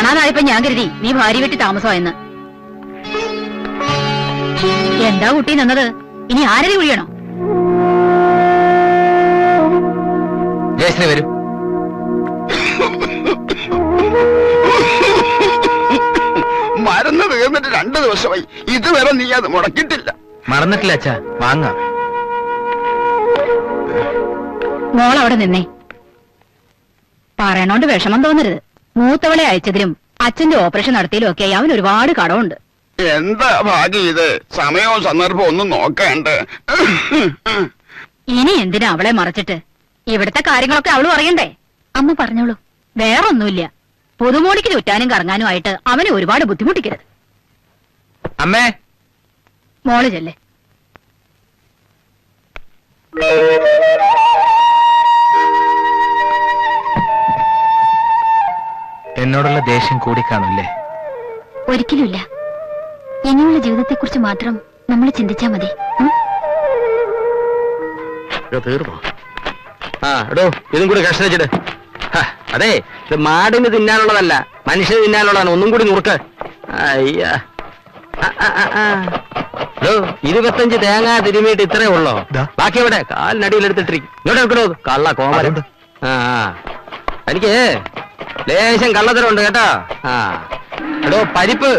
കാണാതായപ്പോ ഞാൻ കരുതി നീ ഭാര്യ വീട്ടിൽ താമസമായെന്ന്. എന്താ കുട്ടി നിന്നത്? ഇനി ആരതി കുഴിയണോ? ജയശ്രീ വരൂ. മരുന്ന് തീർന്നിട്ട് 2 ദിവസമായി, ഇതുവരെ നീ അത് മുടക്കിട്ടില്ല. മറന്നിട്ടില്ല അച്ഛാ, വാങ്ങാം. മോളവിടെ നിന്നേ. പറയണോണ്ട് വിഷമം തോന്നരുത്. മൂത്തവളെ അയച്ചതിലും അച്ഛന്റെ ഓപ്പറേഷൻ നടത്തിയിലും ഒക്കെ അവൻ ഒരുപാട് കടമുണ്ട്. എന്താ ഭാഗ്യം ഇത്, സമയവും സന്ദർഭവും ഒന്നും നോക്കണ്ട്. ഇനി എന്തിനാ അവളെ മറച്ചിട്ട്? ഇവിടുത്തെ കാര്യങ്ങളൊക്കെ അവള് പറയണ്ടേ? അമ്മ പറഞ്ഞോളൂ. വേറൊന്നുമില്ല, പുതുമോളിക്ക് ചുറ്റാനും കറങ്ങാനും ആയിട്ട് അവനെ ഒരുപാട് ബുദ്ധിമുട്ടിക്കരുത്. അമ്മേ, മോള് ചെല്ലേ. എന്നോടുള്ള ദേഷ്യം കൂടിക്കാണുല്ലേ? ഒരിക്കലുമില്ല. ഇനിയുള്ള ജീവിതത്തെക്കുറിച്ച് മാത്രം നമ്മൾ ചിന്തിച്ചാ മതി. തീർന്നോ? എടോ, ഇതും കൂടി കഷ്ണിച്ചിട്ട്. അതെ, ഇത് മാടിന് തിന്നാനുള്ളതല്ല, മനുഷ്യന് തിന്നാനുള്ളതാണ്. ഒന്നും കൂടി നുറുക്ക്. അയ്യാ, 25 തേങ്ങ തിരുമിയിട്ട് ഇത്രേ ഉള്ളോ? ബാക്കി എവിടെ? കാലിനടിയിലെടുത്തിട്ടിരിക്കും. ഇങ്ങോട്ട് എടുക്കണോ? കള്ള കോമലുണ്ട്. എനിക്ക് ലേശം കള്ളത്തരമുണ്ട് കേട്ടോ. എടോ, പരിപ്പ്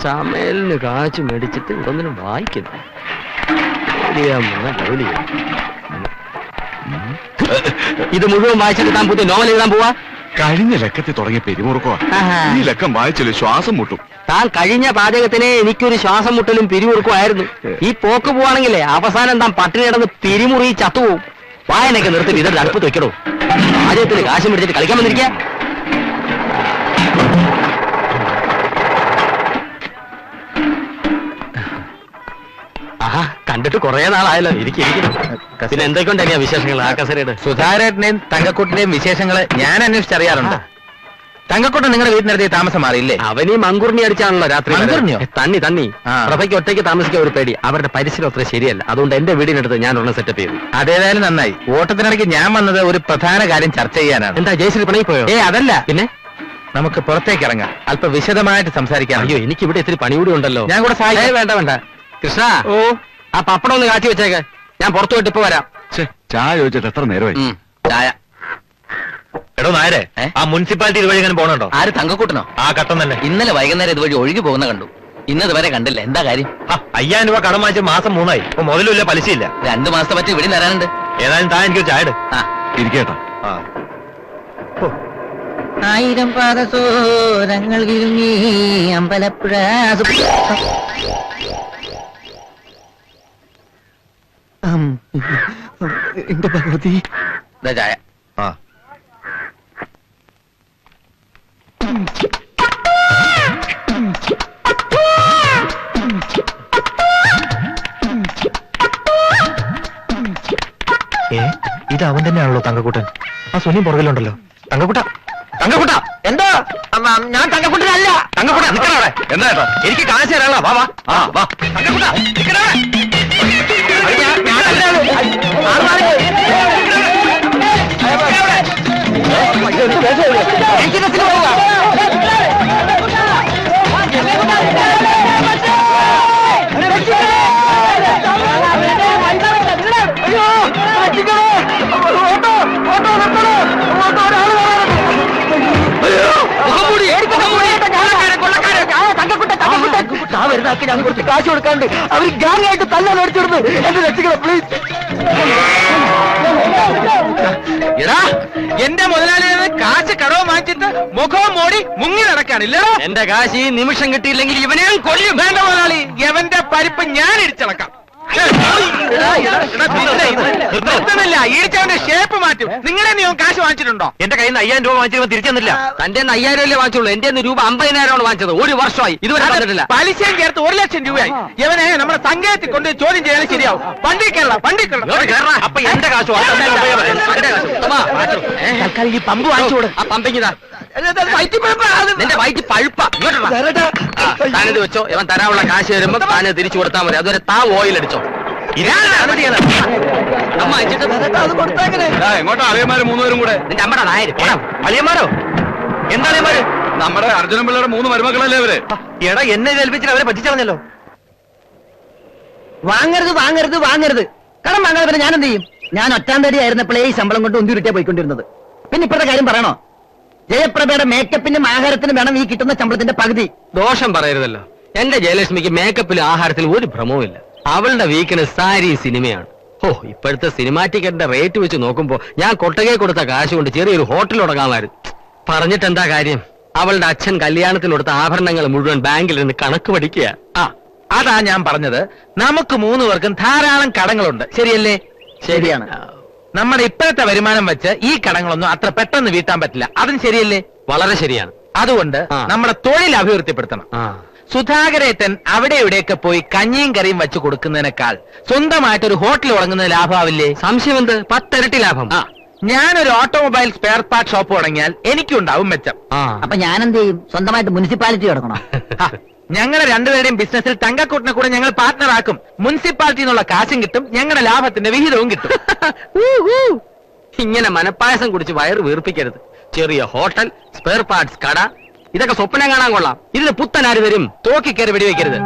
ചമയലിന് കാച്ചു മേടിച്ചിട്ട് ഇതൊന്നിനും വായിക്കുന്നു. ഇത് മുഴുവൻ വായിച്ചിട്ട് താൻ പുതിയ നോവൽ എഴുതാൻ പോവാ? കഴിഞ്ഞ ലക്കത്തിൽ തുടങ്ങിയ പെരുമുറുക്കോ, ഈ ലക്കം വായിച്ചില്ല ശ്വാസം മുട്ടും. താൻ കഴിഞ്ഞ പാചകത്തിനെ എനിക്കൊരു ശ്വാസം മുട്ടലും പിരിമുറുക്കും ആയിരുന്നു. ഈ പോക്ക് പോവാണെങ്കിലേ അവസാനം താൻ പട്ടിണി കിടന്ന് പിരിമുറി ചത്തുപോകും. വായനൊക്കെ നിർത്തി ഇതൊരു അടുപ്പ് വെക്കണോ? പാചകത്തിന് കാശ് മേടിച്ചിട്ട് കളിക്കാൻ വന്നിരിക്കുക. ആഹാ, കണ്ടിട്ട് കുറെ നാളായല്ലോ. ഇരിക്കും. പിന്നെ എന്തൊക്കെയുണ്ടായിരുന്നു വിശേഷങ്ങൾ ആ കസരയുടെ? സുധാരേട്ടനെയും തങ്കക്കുട്ടിന്റെയും വിശേഷങ്ങള് ഞാൻ അന്വേഷിച്ചറിയാറുണ്ട്. തങ്കക്കുട്ടൻ നിങ്ങളുടെ വീട്ടിനടുത്ത് താമസം മാറിയില്ലേ? അവനീ മങ്കുറിഞ്ഞി അടിച്ചാണല്ലോ രാത്രി. മങ്കുറിഞ്ഞോ? തണ്ണി. പ്രഭയ്ക്ക് ഒറ്റയ്ക്ക് താമസിക്കാൻ ഒരു പേടി. അവരുടെ പരിസരം അത്ര ശരിയല്ല. അതുകൊണ്ട് എന്റെ വീടിനടുത്ത് ഞാൻ ഒരെണ്ണം സെറ്റപ്പ് ചെയ്തു. അതേതായാലും നന്നായി. ഓട്ടത്തിനിടയ്ക്ക് ഞാൻ വന്നത് ഒരു പ്രധാന കാര്യം ചർച്ച ചെയ്യാനാണ്. എന്താ, ജയശ്രീ പണിയിൽ പോയോ? അതല്ല, പിന്നെ നമുക്ക് പുറത്തേക്ക് ഇറങ്ങാം, അല്പം വിശദമായിട്ട് സംസാരിക്കാം. അയ്യോ, എനിക്ക് ഇവിടെ ഇത്തിരി പണി കൂടി ഉണ്ടല്ലോ. ഞാൻ കൂടെ സഹായിക്കാം. വേണ്ട കൃഷ്ണ, ആ പപ്പടം ഒന്ന് കാച്ചി വെച്ചേക്ക്. ഞാൻ പുറത്തു പോയിട്ട് ഇപ്പൊ വരാം. ചായ ചോദിച്ചിട്ട് എത്ര നേരമായി? ചായ. എടോ നായരെ, ആ മുനിസിപ്പാലിറ്റി ഇതുവഴി എങ്ങനെ പോകണുണ്ടോ? ആര്, തങ്കക്കൂട്ടനോ? ആ കട്ടം തന്നെ. ഇന്നലെ വൈകുന്നേരം ഇതുവഴി ഒഴുകി പോകുന്ന കണ്ടു. ഇന്നതുവരെ കണ്ടില്ല. എന്താ കാര്യം? 5000 രൂപ കടം വാങ്ങിച്ച് മാസം 3 ആയി. ഇപ്പൊ മുതലുമില്ല, പലിശയില്ല. 2 മാസത്തെ പറ്റി ഇവിടെ തരാനുണ്ട്. ഏതായാലും താൻ എനിക്ക് ചായ ഇരിക്കേട്ടാ. 1000 പാദസോരങ്ങൾ വിരുങ്ങി അമ്പലപ്പുഴ. എന്റെ ഭഗവതി, ചായ. ഇത് അവൻ തന്നെയാണല്ലോ തങ്കക്കൂട്ടൻ. ആ സുനി പുറകിലുണ്ടല്ലോ. തങ്കക്കൂട്ട, എന്തോ? ഞാൻ തങ്കക്കുട്ടനല്ല. തങ്കക്കൂട്ട നിക്കണവിടെ. എന്താ കേട്ടോ, എനിക്ക് കാശ് തരാനുള്ള. വാ വാ തങ്കക്കൂട്ട, വരുന്നാക്കി ഞാൻ കുറച്ച് കാശ് കൊടുക്കാണ്ട് അവർ ഗാങ്ങായിട്ട് തല്ലാൻ അടിച്ചിടുന്നു. എന്നെ രക്ഷിക്കണം പ്ലീസ്. എടാ, എന്റെ മുതലാളിയെ കാശ് കടവ് വാങ്ങിച്ചിട്ട് മുഖവും മോടി മുങ്ങി നടക്കാണില്ല. എന്റെ കാശ് ഈ നിമിഷം കിട്ടിയില്ലെങ്കിൽ ഇവനെ കൊല്ലും. വേണ്ട മുതലാളി, എവന്റെ പരിപ്പ് ഞാൻ ഇടിച്ചിളക്കാം. ഈടിച്ചവന്റെ ഷേപ്പ് മാറ്റും. നിങ്ങളെ നീ കാശ് വാങ്ങിച്ചിട്ടുണ്ടോ? എന്റെ കയ്യിൽ നിന്ന് 5000 രൂപ വാങ്ങിച്ചത് തിരിച്ചു തന്നില്ല. തന്റെ 5000 രൂപ വാങ്ങിച്ചുള്ളൂ. എന്റെ രൂപ 50000 വാങ്ങിച്ചത്. 1 വർഷമായി ഇതുവരെ തന്നിട്ടില്ല. പലിശയും ചേർത്ത് 1 ലക്ഷം രൂപയായി. ഇവനെ നമ്മുടെ സംഘത്തിൽ കൊണ്ട് ചോദ്യം ചെയ്യാൻ ശരിയാവും. വണ്ടി കയറണം. അപ്പൊ എന്റെ കാശ് തൽക്കാലം ഈ പമ്പ് വാങ്ങിച്ചു കൊടു. ആ പമ്പിങ്ങിതാ. നിന്റെ വയറ്റി പഴുപ്പ. താനിത് വെച്ചോ. ഇവൻ തരാനുള്ള കാശ് വരുമ്പോ താന് തിരിച്ചു കൊടുത്താൽ മതി. അതുവരെ താ ഓയിൽ അടിച്ചോ. അമ്മ അയച്ചിട്ട് അത് കൊടുത്തേക്കണേ. എങ്ങോട്ടാ അളിയന്മാര് മൂന്നുപേരും കൂടെ? നിന്റെ അമ്മയുടെ നായര് അളിയന്മാരോ? എന്താ അളിയന്മാര്? നമ്മുടെ അർജുനൻ പിള്ളയുടെ 3 മരുമക്കളല്ലേ അവര്? എടാ എന്നെ ഏൽപ്പിച്ചിട്ട് അവരെ പറ്റിച്ചളഞ്ഞല്ലോ. വാങ്ങരുത് വാങ്ങരുത് വാങ്ങരുത്. കടം വാങ്ങാതെ പിന്നെ ഞാൻ എന്ത് ചെയ്യും? ഞാൻ ഒറ്റാം തടി ആയിരുന്നപ്പോഴേ ഈ ശമ്പളം കൊണ്ട് ഒന്തിരുട്ടിയാ പോയിക്കൊണ്ടിരുന്നത്. പിന്നെ ഇപ്പോഴത്തെ കാര്യം പറയണോ? ജയപ്രഭയുടെ മേക്കപ്പിനും ആഹാരത്തിനും വേണം ഈ കിട്ടുന്ന ശമ്പളത്തിന്റെ പകുതി. ദോഷം പറയരുതല്ലോ. എന്റെ ജയലക്ഷ്മിക്ക് മേക്കപ്പിലും ആഹാരത്തിലും ഒരു ഭ്രമവും ഇല്ല. അവളുടെ വീക്കിനെസ് സാരി സിനിമയാണ്. ഓ, ഇപ്പോഴത്തെ സിനിമാ ടിക്കറ്റിന്റെ റേറ്റ് വെച്ച് നോക്കുമ്പോ ഞാൻ കൊട്ടകെ കൊടുത്ത കാശ് കൊണ്ട് ചെറിയൊരു ഹോട്ടൽ തുടങ്ങാമായിരുന്നു. പറഞ്ഞിട്ട് എന്താ കാര്യം? അവളുടെ അച്ഛൻ കല്യാണത്തിന് കൊടുത്ത ആഭരണങ്ങൾ മുഴുവൻ ബാങ്കിൽ നിന്ന് കണക്ക് പഠിക്കുക. ആ, അതാ ഞാൻ പറഞ്ഞത്. നമുക്ക് 3 പേർക്കും ധാരാളം കടങ്ങളുണ്ട്, ശരിയല്ലേ? ശരിയാണ്. നമ്മുടെ ഇപ്പോഴത്തെ വരുമാനം വെച്ച് ഈ കടങ്ങളൊന്നും അത്ര പെട്ടെന്ന് വീട്ടാൻ പറ്റില്ല. അതും ശരിയല്ലേ? വളരെ ശരിയാണ്. അതുകൊണ്ട് ആ. നമ്മുടെ തൊഴിൽ അഭിവൃദ്ധിപ്പെടുത്തണം. സുധാകരേട്ടൻ അവിടെ ഇവിടെയൊക്കെ പോയി കഞ്ഞിയും കറിയും വെച്ച് കൊടുക്കുന്നതിനേക്കാൾ സ്വന്തമായിട്ടൊരു ഹോട്ടൽ തുടങ്ങുന്നത് ലാഭമാവില്ലേ? സംശയം എന്ത്? 10 ഇരട്ടി ലാഭം. ആ, ഞാനൊരു ഓട്ടോമൊബൈൽ സ്പെയർ പാർട്ട് ഷോപ്പ് തുടങ്ങിയാൽ എനിക്കുണ്ടാവും മെച്ചം. അപ്പൊ ഞാൻ എന്ത് ചെയ്യും? സ്വന്തമായിട്ട് മുനിസിപ്പാലിറ്റി കിടക്കണം. ഞങ്ങളുടെ രണ്ടുപേരുടെയും ബിസിനസ്സിൽ തങ്കക്കൂട്ടിനെ കൂടെ ഞങ്ങൾ പാർട്ട്ണർ ആക്കും. മുനിസിപ്പാലിറ്റി എന്നുള്ള കാശും കിട്ടും, ഞങ്ങളുടെ ലാഭത്തിന്റെ വിഹിതവും കിട്ടും. ഇങ്ങനെ മനപ്പായസം കുടിച്ച് വയറ് വീർപ്പിക്കരുത്. ചെറിയ ഹോട്ടൽ, സ്പെയർ പാർട്സ് കട, ഇതൊക്കെ സ്വപ്നം കാണാൻ കൊള്ളാം. ഇതിന് പുത്തനാര് തരും? തോക്കിക്കയറി വെടിവെക്കരുത്.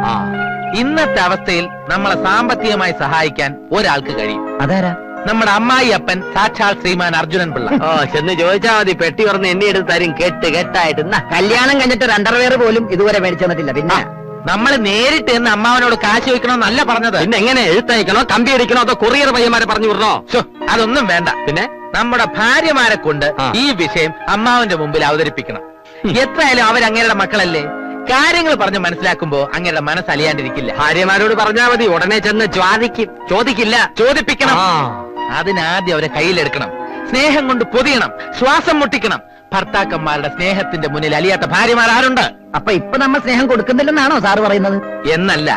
ഇന്നത്തെ അവസ്ഥയിൽ നമ്മളെ സാമ്പത്തികമായി സഹായിക്കാൻ ഒരാൾക്ക് കഴിയും. അതാരാ? നമ്മുടെ അമ്മായി അപ്പൻ സാക്ഷാൽ ശ്രീമാൻ അർജുനൻ പിള്ള. ഓ, ചെന്ന് ചോദിച്ചാ മതി. പെട്ടി പറഞ്ഞ് എന്നെ എടുത്ത് തരും കെട്ടായിട്ട്. കല്യാണം കഴിഞ്ഞിട്ട് ഒരു അണ്ടർവെയർ പോലും ഇതുവരെ മേടിച്ചു തന്നിട്ടില്ല. പിന്നെ നമ്മൾ നേരിട്ട് എന്ന് അമ്മാവനോട് കാശ് ചോദിക്കണമെന്നല്ല പറഞ്ഞത്. പിന്നെ എങ്ങനെ? എഴുത്തയക്കണോ, കമ്പി അടിക്കണോ, അതോ കൊറിയർ പയ്യന്മാരെ പറഞ്ഞു വിടണോ? ശ്ശോ, അതൊന്നും വേണ്ട. പിന്നെ നമ്മുടെ ഭാര്യമാരെ കൊണ്ട് ആ. ഈ വിഷയം അമ്മാവന്റെ മുമ്പിൽ അവതരിപ്പിക്കണം. എത്രയായാലും അവരങ്ങയുടെ മക്കളല്ലേ. കാര്യങ്ങൾ പറഞ്ഞ് മനസ്സിലാക്കുമ്പോ അങ്ങയുടെ മനസ്സ് അലിയാണ്ടിരിക്കില്ല. ഭാര്യമാരോട് പറഞ്ഞാ മതി, ഉടനെ ചെന്ന് ചോദിക്കില്ല. ചോദിപ്പിക്കണം. ആ. അതിനാദ്യം അവരെ കയ്യിലെടുക്കണം. സ്നേഹം കൊണ്ട് പൊതിയണം, ശ്വാസം മുട്ടിക്കണം. ഭർത്താക്കന്മാരുടെ സ്നേഹത്തിന്റെ മുന്നിൽ അലിയാത്ത ഭാര്യമാർ ആരുണ്ട്? അപ്പൊ ഇപ്പൊ നമ്മൾ സ്നേഹം കൊടുക്കുന്നില്ലെന്നാണോ സാറ് പറയുന്നത്? എന്നല്ല,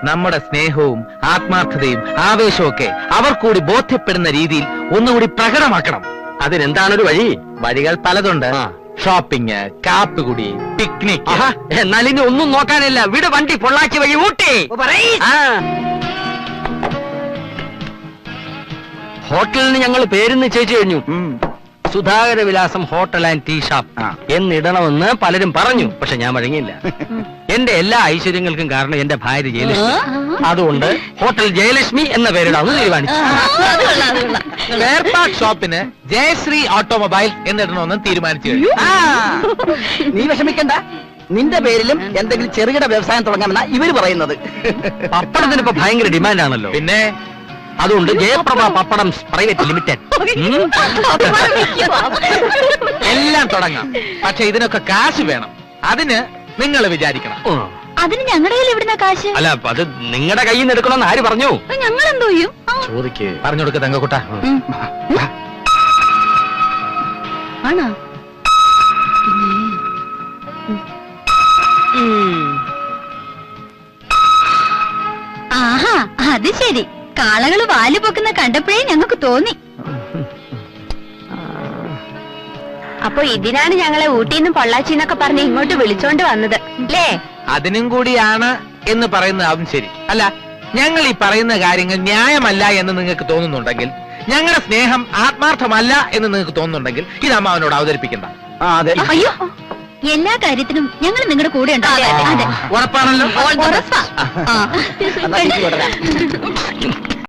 നമ്മുടെ സ്നേഹവും ആത്മാർത്ഥതയും ആവേശവും ഒക്കെ അവർ കൂടി ബോധ്യപ്പെടുന്ന രീതിയിൽ ഒന്നുകൂടി പ്രകടമാക്കണം. അതിനെന്താണൊരു വഴി? വഴികൾ പലതുണ്ട്. ആ. ഷോപ്പിംഗ്, കാപ്പികുടി, പിക്നിക്. എന്നാൽ ഇനി ഒന്നും നോക്കാനില്ല. വിട് വണ്ടി, പൊള്ളാച്ചി വഴി ഊട്ടി. ആ. ഹോട്ടലിന് ഞങ്ങൾ പേര് നിശ്ചയിച്ചു കഴിഞ്ഞു. സുധാകര വിലാസം ഹോട്ടൽ ആൻഡ് ടീ ഷോപ്പ് എന്നിടണമെന്ന് പലരും പറഞ്ഞു. പക്ഷെ ഞാൻ വഴങ്ങിയില്ല. എന്റെ എല്ലാ ഐശ്വര്യങ്ങൾക്കും കാരണം എന്റെ ഭാര്യ ജയലക്ഷ്മി. അതുകൊണ്ട് ഹോട്ടൽ ജയലക്ഷ്മി എന്ന പേരിടാമെന്ന് തീരുമാനിച്ചു. സ്പെയർ പാർട്ട് ഷോപ്പിന് ജയശ്രീ ഓട്ടോമൊബൈൽസ് എന്നിടണമെന്ന് തീരുമാനിച്ചു കഴിഞ്ഞു. നീ വിഷമിക്കണ്ട. നിന്റെ പേരിലും എന്തെങ്കിലും ചെറുകിട വ്യവസായം തുടങ്ങാമെന്നാ ഇവര് പറയുന്നത്. പപ്പടത്തിന് ഇപ്പൊ ഭയങ്കര ഡിമാൻഡാണല്ലോ. പിന്നെ അതുകൊണ്ട് ജയപ്രഭ പപ്പടം പ്രൈവറ്റ് ലിമിറ്റഡ്. എല്ലാം തുടങ്ങാം. പക്ഷെ ഇതിനൊക്കെ കാശ് വേണം. അതിന് നിങ്ങൾ വിചാരിക്കണം. അതിന് ഞങ്ങളുടെ കയ്യിൽ എവിടുന്ന കാശ്? അല്ല, അത് നിങ്ങളുടെ കയ്യിൽ നിന്ന് എടുക്കണമെന്ന് ആര് പറഞ്ഞു? ഞങ്ങൾ എന്തോ ചെയ്യും? ചോദിക്ക്. പറഞ്ഞു കൊടുക്ക തങ്കക്കുട്ട. ആണോ? ആഹാ, അത് ശരി. കാളകള് വാല് പൊക്കുന്ന കണ്ടപ്പോഴേ ഞങ്ങൾക്ക് തോന്നി. അപ്പൊ ഇതിനാണ് ഞങ്ങളെ ഊട്ടിന്നും പൊള്ളാച്ചിന്നൊക്കെ പറഞ്ഞ് ഇങ്ങോട്ട് വിളിച്ചോണ്ട് വന്നത് അല്ലേ? അതിനും കൂടിയാണ് എന്ന് പറയുന്നതാവും ശരി. അല്ല, ഞങ്ങൾ ഈ പറയുന്ന കാര്യങ്ങൾ ന്യായമല്ല എന്ന് നിങ്ങൾക്ക് തോന്നുന്നുണ്ടെങ്കിൽ, ഞങ്ങളുടെ സ്നേഹം ആത്മാർത്ഥമല്ല എന്ന് നിങ്ങൾക്ക് തോന്നുന്നുണ്ടെങ്കിൽ ഇത് അമ്മാവനോട് അവതരിപ്പിക്കണ്ട. അതെ. അയ്യോ, എല്ലാ കാര്യത്തിനും ഞങ്ങൾ നിങ്ങളുടെ കൂടെ ഉണ്ടാവും. ഉറപ്പാണല്ലോ? ഉറപ്പാ. എന്നാ തിരിച്ചു വിടരാം.